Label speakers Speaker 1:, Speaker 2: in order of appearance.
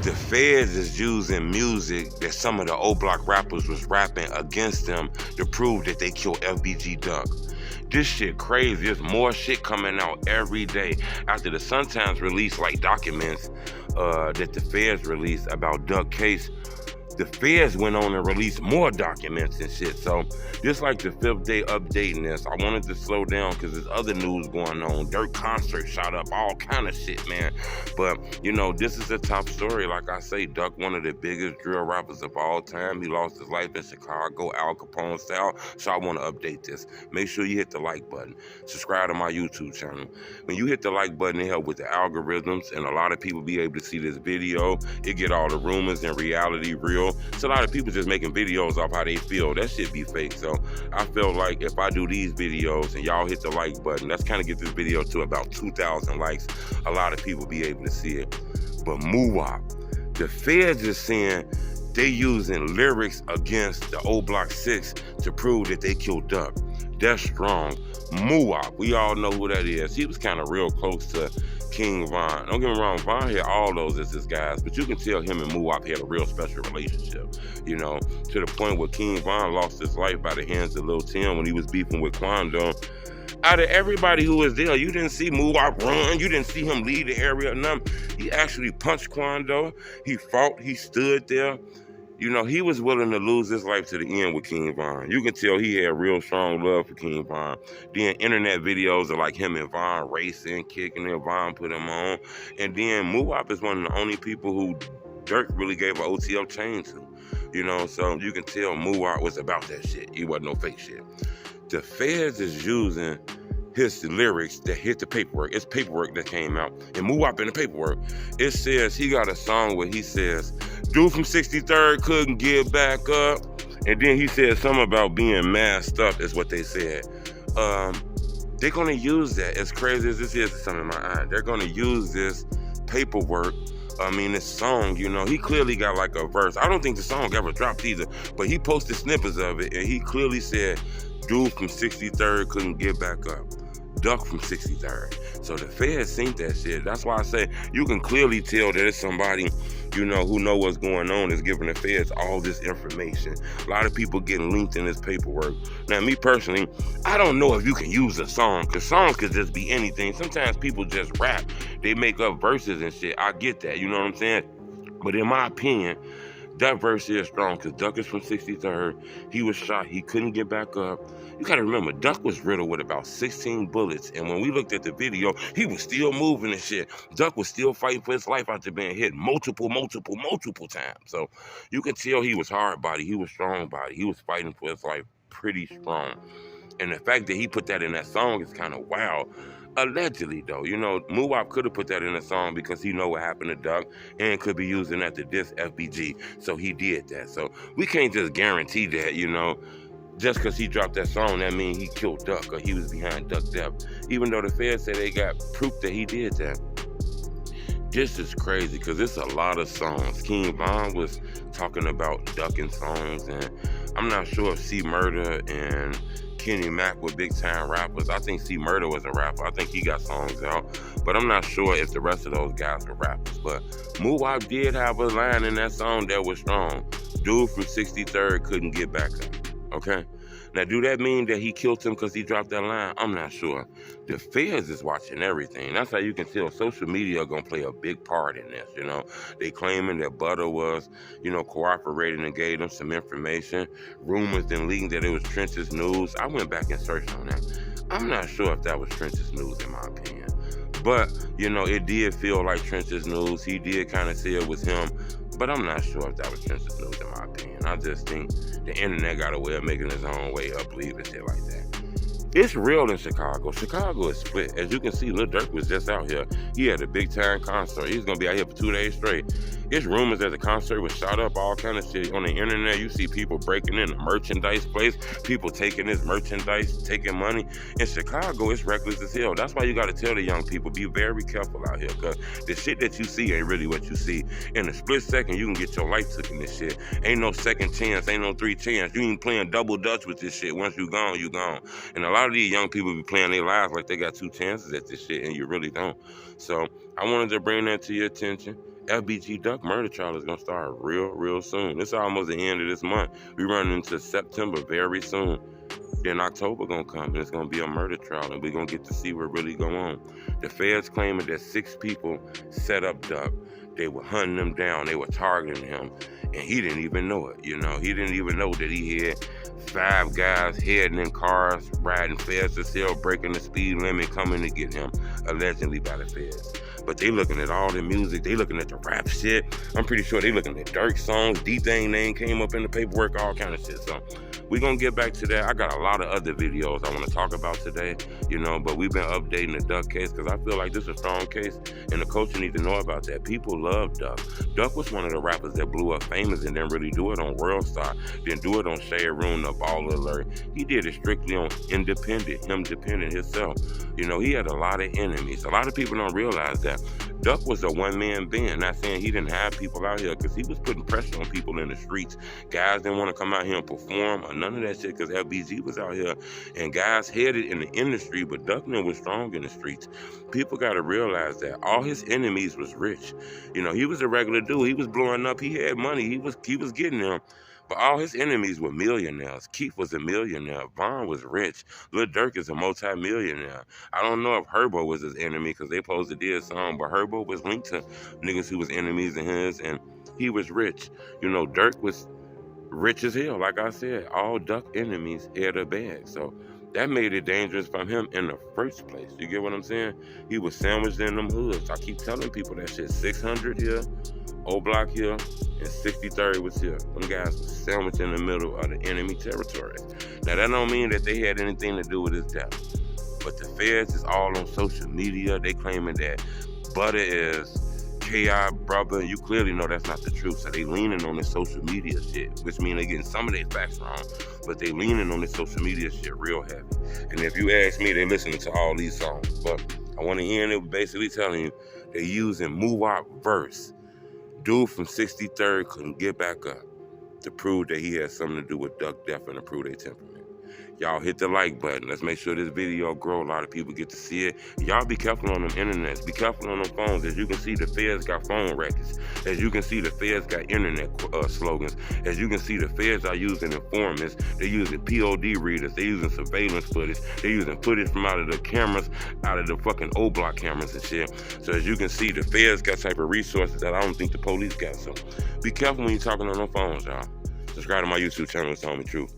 Speaker 1: The feds is using music that some of the old block rappers was rapping against them to prove that they killed FBG Duck. This shit crazy. There's more shit coming out every day. After the Sun-Times released like documents that the feds released about Duck case, the feds went on and released more documents and shit. So just like the fifth day updating this, I wanted to slow down because there's other news going on. Dirt concert shot up, all kind of shit, man. But you know, this is a top story. Like I say, Duck, one of the biggest drill rappers of all time. He lost his life in Chicago, Al Capone style. So I want to update this. Make sure you hit the like button. Subscribe to my YouTube channel. When you hit the like button, it helps with the algorithms, and a lot of people be able to see this video. It get all the rumors and reality real. So a lot of people just making videos off how they feel. That shit be fake. So I feel like if I do these videos and y'all hit the like button, that's kind of get this video to about 2,000 likes. A lot of people be able to see it. But Muwop, the feds is saying they using lyrics against the old Block 6 to prove that they killed Duck. That's strong. Muwop, we all know who that is. He was kind of real close to King Von. Don't get me wrong, Von had all those as his guys, but you can tell him and Muwop had a real special relationship, you know, to the point where King Von lost his life by the hands of Lil Tim when he was beefing with Quando. Out of everybody who was there, you didn't see Muwop run, you didn't see him leave the area or nothing. He actually punched Quando, he fought, he stood there. You know, he was willing to lose his life to the end with King Von. You can tell he had real strong love for King Von. Then internet videos of like him and Von racing, kicking it, Von put him on. And then Muwop is one of the only people who Dirk really gave an OTL chain to. You know, so you can tell Muwop was about that shit. He wasn't no fake shit. The feds is using his lyrics that hit the paperwork. It's paperwork that came out. And Muwop in the paperwork, it says he got a song where he says, dude from 63rd couldn't get back up. And then he said something about being masked up is what they said. They're going to use that. As crazy as this is, something in my eye. They're going to use this paperwork. I mean, this song, you know, he clearly got like a verse. I don't think the song ever dropped either, but he posted snippets of it and he clearly said, dude from 63rd couldn't get back up. Duck from 63rd. So the feds seen that shit. That's why I say you can clearly tell that it's somebody, you know, who know what's going on is giving the feds all this information. A lot of people getting linked in this paperwork. Now, me personally, I don't know if you can use a song, because songs could just be anything. Sometimes people just rap. They make up verses and shit. I get that, you know what I'm saying? But in my opinion, that verse is strong because Duck is from 63rd. He was shot. He couldn't get back up. You got to remember, Duck was riddled with about 16 bullets. And when we looked at the video, he was still moving and shit. Duck was still fighting for his life after being hit multiple times. So you can tell he was hard body. He was strong body. He was fighting for his life pretty strong. And the fact that he put that in that song is kind of wild. Allegedly, though, you know, Muwop could have put that in a song because he know what happened to Duck and could be using that to diss FBG. So he did that. So we can't just guarantee that, you know, just because he dropped that song, that means he killed Duck or he was behind Duck's death. Even though the feds say they got proof that he did that. This is crazy because it's a lot of songs. King Von was talking about Duck in songs, and I'm not sure if C Murder and Kenny Mack were big time rappers. I think C Murder was a rapper. I think he got songs out, but I'm not sure if the rest of those guys were rappers. But Muwop did have a line in that song that was strong. Dude from 63rd couldn't get back up. Okay? Now, do that mean that he killed him because he dropped that line? I'm not sure. The feds is watching everything. That's how you can tell social media are going to play a big part in this, you know. They claiming that Butter was, you know, cooperating and gave them some information. Rumors and leaking that it was Trench's news. I went back and searched on that. I'm not sure if that was Trench's news, in my opinion. But, you know, it did feel like Trench's news. He did kind of say it was him. But I'm not sure if that was Trench's news, in my opinion. I just think the internet got a way of making its own way up, believing shit like that. It's real in Chicago. Chicago is split. As you can see, Lil Durk was just out here. He had a big time concert. He's gonna be out here for 2 days straight. It's rumors that the concert was shot up, all kind of shit. On the internet, you see people breaking in the merchandise place, people taking this merchandise, taking money. In Chicago, it's reckless as hell. That's why you gotta tell the young people, be very careful out here, because the shit that you see ain't really what you see. In a split second, you can get your life took in this shit. Ain't no second chance, ain't no three chance. You ain't playing double dutch with this shit. Once you gone, you gone. And a lot of these young people be playing their lives like they got two chances at this shit, and you really don't. So I wanted to bring that to your attention. FBG Duck murder trial is gonna start real soon. It's almost the end of this month. We run into September very soon. Then October gonna come and it's gonna be a murder trial and we're gonna get to see what really go on. The feds claiming that 6 people set up Duck. They were hunting him down, they were targeting him, and he didn't even know it. You know, he didn't even know that he had 5 guys heading in cars, riding fast as hell, breaking the speed limit, coming to get him, allegedly by the feds. But they looking at all the music, they looking at the rap shit. I'm pretty sure they looking at Dirk songs, D-Thing name came up in the paperwork, all kind of shit. So we're gonna get back to that. I got a lot of other videos I want to talk about today, you know, but we've been updating the Duck case because I feel like this is a strong case and the culture need to know about that. People love Duck. Duck was one of the rappers that blew up famous and didn't really do it on World Star, didn't do it on Shade Room, the Baller Alert. He did it strictly on independent, him dependent himself. You know, he had a lot of enemies. A lot of people don't realize that. Duck was a one-man band. Not saying he didn't have people out here because he was putting pressure on people in the streets. Guys didn't want to come out here and perform or none of that shit because FBG was out here and guys headed in the industry, but Duckman was strong in the streets. People got to realize that all his enemies was rich. You know, he was a regular dude. He was blowing up. He had money. He was getting them. But all his enemies were millionaires. Keith was a millionaire. Vaughn was rich. Lil Durk is a multi-millionaire. I don't know if Herbo was his enemy because they supposed to did a song, but Herbo was linked to niggas who was enemies of his, and he was rich. You know, Durk was rich as hell. Like I said, all Duck enemies had a bag. So that made it dangerous from him in the first place. You get what I'm saying? He was sandwiched in them hoods. I keep telling people that shit. 600 here, O Block here, and 63rd was here. Them guys were sandwiched in the middle of the enemy territory. Now that don't mean that they had anything to do with his death. But the feds is all on social media. They claiming that Butter is K.I. brother. You clearly know that's not the truth. So they leaning on this social media shit, which means they getting some of their facts wrong, but they leaning on this social media shit real heavy. And if you ask me, they listening to all these songs. But I want to end it basically telling you they using Muwop verse. Dude from 63rd couldn't get back up to prove that he had something to do with Duck Death and to prove their temperament. Y'all hit the like button. Let's make sure this video grow. A lot of people get to see it. Y'all be careful on them internets. Be careful on them phones. As you can see, the feds got phone records. As you can see, the feds got internet slogans. As you can see, the feds are using informants. They're using POD readers. They're using surveillance footage. They're using footage from out of the cameras, out of the fucking O Block cameras and shit. So as you can see, the feds got type of resources that I don't think the police got. So be careful when you're talking on them phones, y'all. Subscribe to my YouTube channel. It's Homie Truth.